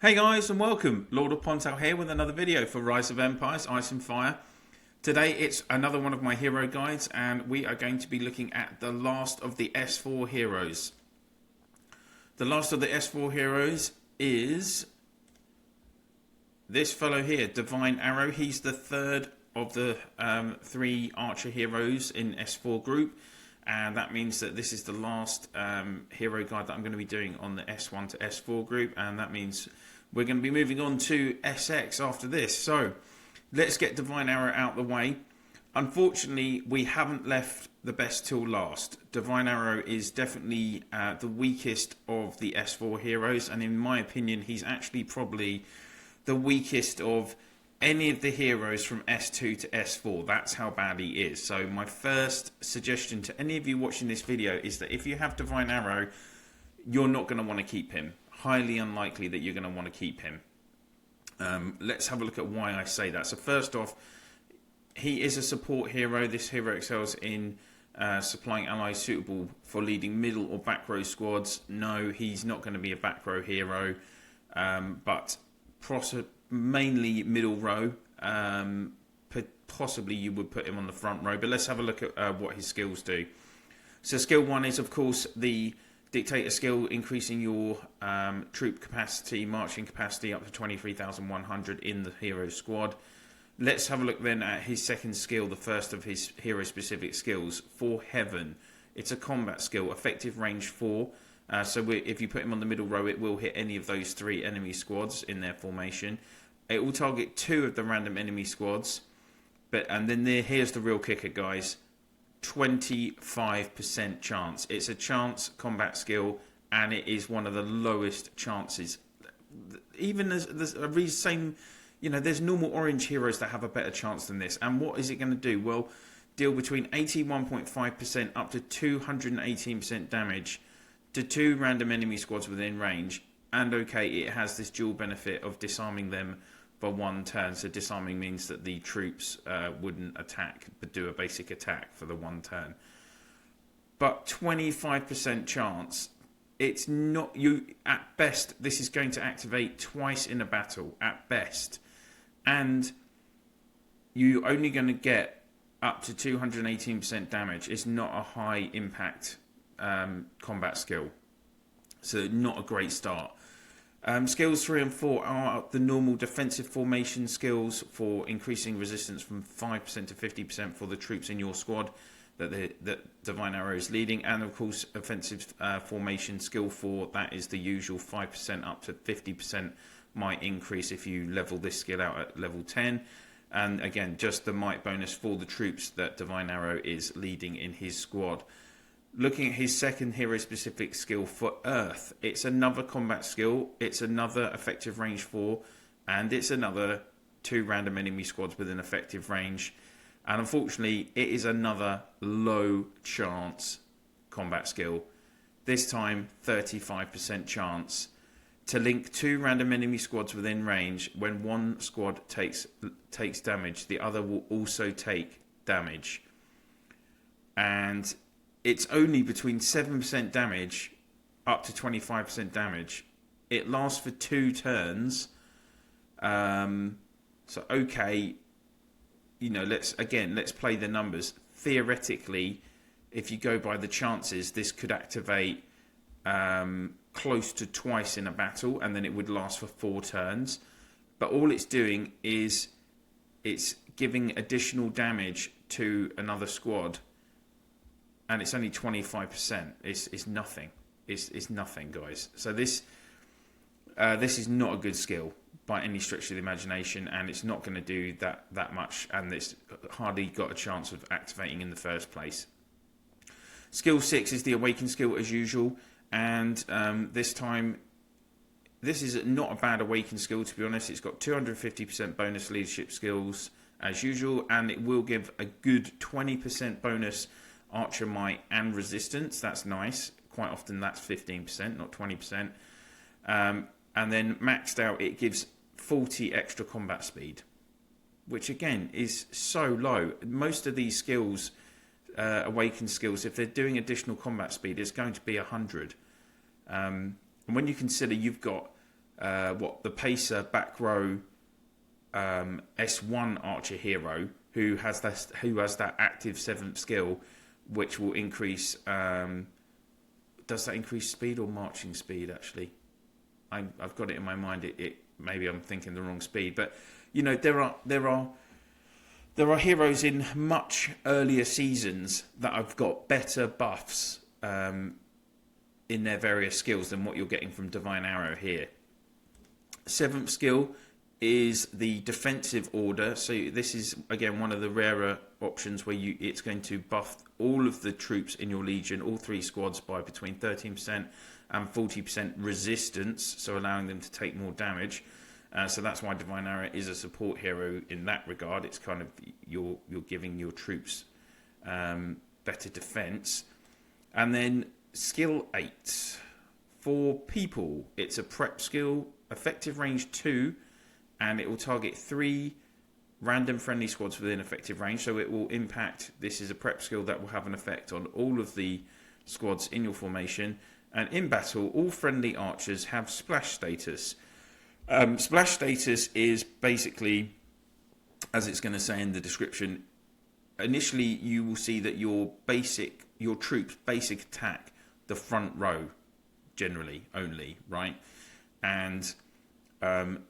Hey guys and welcome, LordOfPondtail here with another video for Rise of Empires, Ice and Fire. Today it's another one of my hero guides and we are going to be looking at the last of the S4 heroes. The last of the S4 heroes is this fellow here, Divine Arrow. He's the third of the three archer heroes in S4 group. And that means that this is the last hero guide that I'm going to be doing on the S1 to S4 group. And that means we're going to be moving on to SX after this. So let's get Divine Arrow out the way. Unfortunately, we haven't left the best till last. Divine Arrow is definitely the weakest of the S4 heroes. And in my opinion, he's actually probably the weakest of any of the heroes from S2 to S4. That's how bad he is. So my first suggestion to any of you watching this video is that if you have Divine Arrow, you're not going to want to keep him. Highly unlikely that you're going to want to keep him. Let's have a look at why I say that. So first off, he is a support hero. This hero excels in supplying allies suitable for leading middle or back row squads. No, he's not going to be a back row hero, but mainly middle row. Possibly you would put him on the front row, but let's have a look at what his skills do. So skill 1 is of course the Dictator skill, increasing your troop capacity, marching capacity up to 23,100 in the hero squad. Let's have a look then at his second skill, the first of his hero specific skills, For Heaven. It's a combat skill, effective range 4. So if you put him on the middle row, it will hit any of those three enemy squads in their formation. It will target 2 of the random enemy squads. And then here's the real kicker, guys. 25% chance. It's a chance combat skill, and it is one of the lowest chances. Even there's there's normal orange heroes that have a better chance than this. And what is it going to do? Well, deal between 81.5% up to 218% damage to 2 random enemy squads within range. And okay, it has this dual benefit of disarming them for 1 turn. So disarming means that the troops wouldn't attack, but do a basic attack for the 1 turn. But 25% chance, it's not, at best, this is going to activate twice in a battle, at best. And you're only going to get up to 218% damage. It's not a high impact combat skill. So not a great start. Skills 3 and 4 are the normal defensive formation skills for increasing resistance from 5% to 50% for the troops in your squad that Divine Arrow is leading. And of course, offensive formation skill 4, that is the usual 5% up to 50% might increase if you level this skill out at level 10. And again, just the might bonus for the troops that Divine Arrow is leading in his squad. Looking at his second hero-specific skill, For Earth, it's another combat skill, it's another effective range 4, and it's another 2 random enemy squads within effective range. And unfortunately, it is another low chance combat skill. This time, 35% chance. To link 2 random enemy squads within range, when one squad takes damage, the other will also take damage. And it's only between 7% damage up to 25% damage. It lasts for 2 turns. So okay, let's play the numbers. Theoretically, if you go by the chances, this could activate close to twice in a battle, and then it would last for 4 turns. But all it's doing is it's giving additional damage to another squad. And it's only 25%. It's nothing. It's nothing, guys. So this is not a good skill by any stretch of the imagination, and it's not going to do that much, and it's hardly got a chance of activating in the first place. Skill 6 is the Awakened skill as usual, and this time, this is not a bad Awakened skill, to be honest. It's got 250% bonus leadership skills as usual, and it will give a good 20% bonus Archer Might and Resistance. That's nice. Quite often that's 15%, not 20%. And then maxed out, it gives 40 extra combat speed, which again is so low. Most of these skills, Awakened skills, if they're doing additional combat speed, it's going to be 100. And when you consider you've got the Pacer back row S1 archer hero who has that active 7th skill, which will increase. Does that increase speed or marching speed? Actually, I've got it in my mind. It maybe I'm thinking the wrong speed, but there are heroes in much earlier seasons that have got better buffs in their various skills than what you're getting from Divine Arrow here. 7th skill is the defensive order. So this is again one of the rarer options where it's going to buff all of the troops in your legion, all 3 squads, by between 13% and 40% resistance, so allowing them to take more damage. So that's why Divine Arrow is a support hero in that regard. It's kind of you're giving your troops better defense. And then skill 8 for people, it's a prep skill, effective range 2, and it will target 3 random friendly squads within effective range. So it will impact. This is a prep skill that will have an effect on all of the squads in your formation. And in battle, all friendly archers have splash status. Splash status is basically, as it's going to say in the description, initially you will see that your troops basic attack the front row generally only, right? And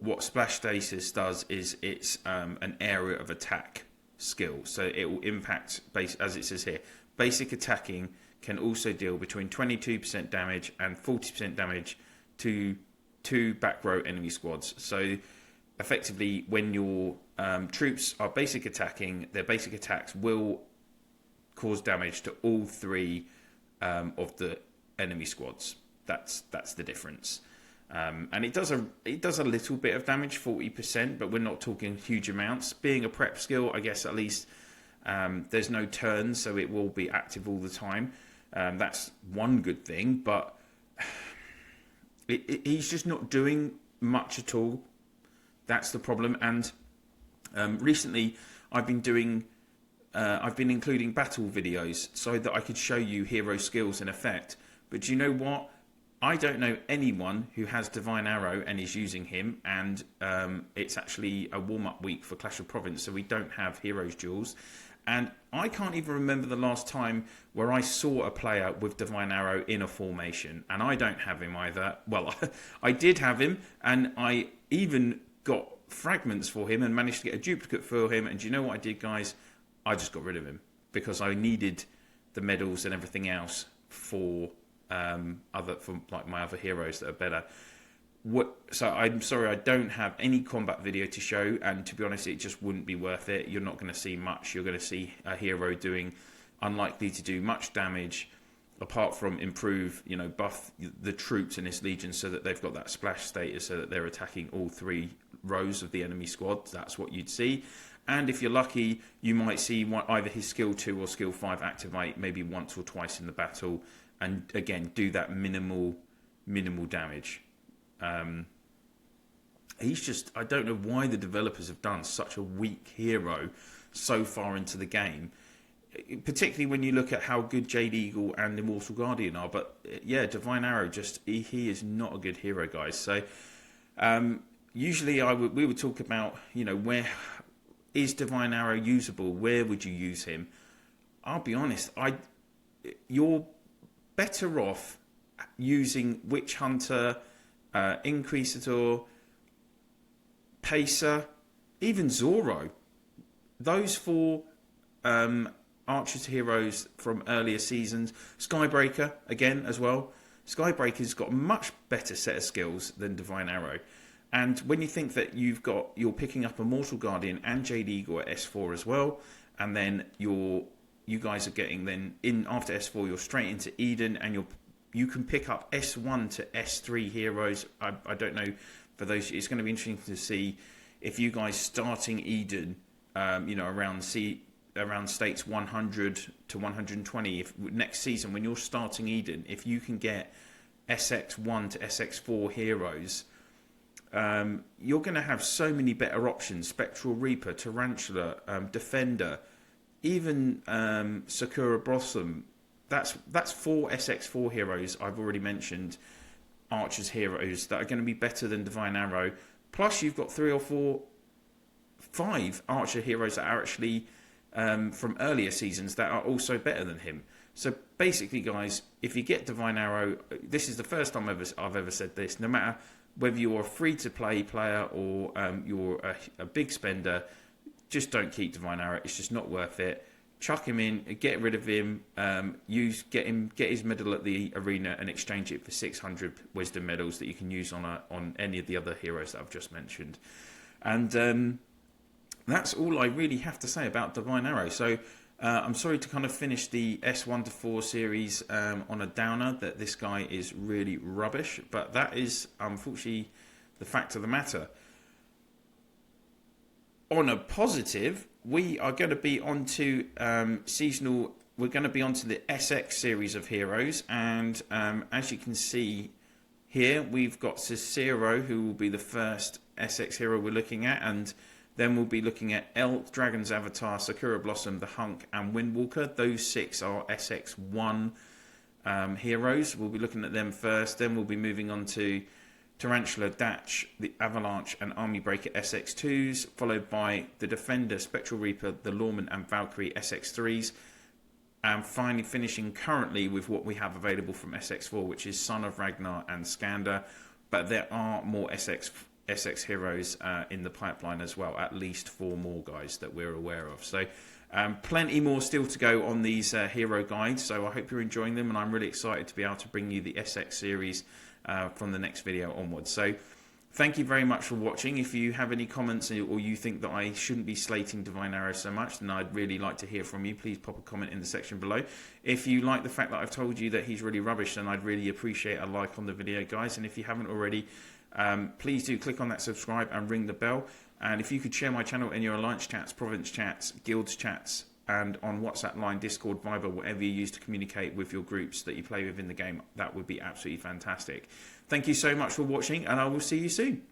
what splash status does is it's an area of attack skill, so it will impact as it says here. Basic attacking can also deal between 22% damage and 40% damage to 2 back row enemy squads. So effectively, when your troops are basic attacking, their basic attacks will cause damage to all 3 of the enemy squads. That's the difference. And it does a little bit of damage, 40%, but we're not talking huge amounts. Being a prep skill, I guess at least there's no turns, so it will be active all the time. That's one good thing, but he's just not doing much at all. That's the problem. And recently, I've been including battle videos so that I could show you hero skills in effect. But do you know what? I don't know anyone who has Divine Arrow and is using him, and it's actually a warm-up week for Clash of Province, so we don't have Heroes duels. And I can't even remember the last time where I saw a player with Divine Arrow in a formation, and I don't have him either. Well, I did have him, and I even got fragments for him and managed to get a duplicate for him. And do you know what I did, guys? I just got rid of him because I needed the medals and everything else for my other heroes that are better. So I'm sorry I don't have any combat video to show, and to be honest, it just wouldn't be worth it. You're not going to see much. You're going to see a hero unlikely to do much damage, apart from buff the troops in his legion so that they've got that splash status, so that they're attacking all 3 rows of the enemy squad. That's what you'd see. And if you're lucky, you might see either his skill 2 or skill 5 activate maybe once or twice in the battle, and again do that minimal damage. I don't know why the developers have done such a weak hero so far into the game, particularly when you look at how good Jade Eagle and Immortal Guardian are. But yeah, Divine Arrow, he is not a good hero, guys. So usually we would talk about, where is Divine Arrow usable? Where would you use him? I'll be honest, you're better off using Witch Hunter, Inquisitor, Pacer, even Zorro. Those 4 archers heroes from earlier seasons. Skybreaker, again, as well. Skybreaker's got a much better set of skills than Divine Arrow. And when you think that you're picking up Immortal Guardian and Jade Eagle at S4 as well, and then you guys are getting then in after S4, you're straight into Eden, and you can pick up S1 to S3 heroes. I don't know, for those, it's going to be interesting to see if you guys starting Eden, around states 100 to 120. If next season when you're starting Eden, if you can get SX1 to SX4 heroes, you're going to have so many better options. Spectral Reaper, Tarantula, Defender, even Sakura Blossom. That's 4 SX4 heroes I've already mentioned. Archer's heroes that are going to be better than Divine Arrow. Plus, you've got 3 or 4, 5 Archer heroes that are actually from earlier seasons that are also better than him. So basically, guys, if you get Divine Arrow, this is the first time I've ever said this, no matter whether you're a free-to-play player or you're a big spender, just don't keep Divine Arrow. It's just not worth it. Chuck him in, get rid of him, get his medal at the arena and exchange it for 600 wisdom medals that you can use on any of the other heroes that I've just mentioned. And that's all I really have to say about Divine Arrow. So I'm sorry to kind of finish the S1 to 4 series on a downer, that this guy is really rubbish, but that is unfortunately the fact of the matter. On a positive, we are going to be onto seasonal. We're going to be onto the SX series of heroes, and as you can see here, we've got Cicero, who will be the first SX hero we're looking at, and then we'll be looking at Elk, Dragon's Avatar, Sakura Blossom, the Hunk, and Windwalker. Those 6 are SX1 heroes. We'll be looking at them first. Then we'll be moving on to Tarantula, Datch, the Avalanche, and Army Breaker SX2s, followed by the Defender, Spectral Reaper, the Lawman, and Valkyrie SX3s. And finally finishing currently with what we have available from SX4, which is Son of Ragnar and Skander. But there are more SX heroes in the pipeline as well, at least 4 more guys that we're aware of. So plenty more still to go on these hero guides, so I hope you're enjoying them, and I'm really excited to be able to bring you the SX series from the next video onwards. So thank you very much for watching. If you have any comments or you think that I shouldn't be slating Divine Arrow so much, then I'd really like to hear from you. Please pop a comment in the section below. If you like the fact that I've told you that he's really rubbish, then I'd really appreciate a like on the video, guys. And if you haven't already, please do click on that subscribe and ring the bell. And if you could share my channel in your alliance chats, province chats, guilds chats, and on WhatsApp line, Discord, Viber, whatever you use to communicate with your groups that you play with in the game, that would be absolutely fantastic. Thank you so much for watching, and I will see you soon.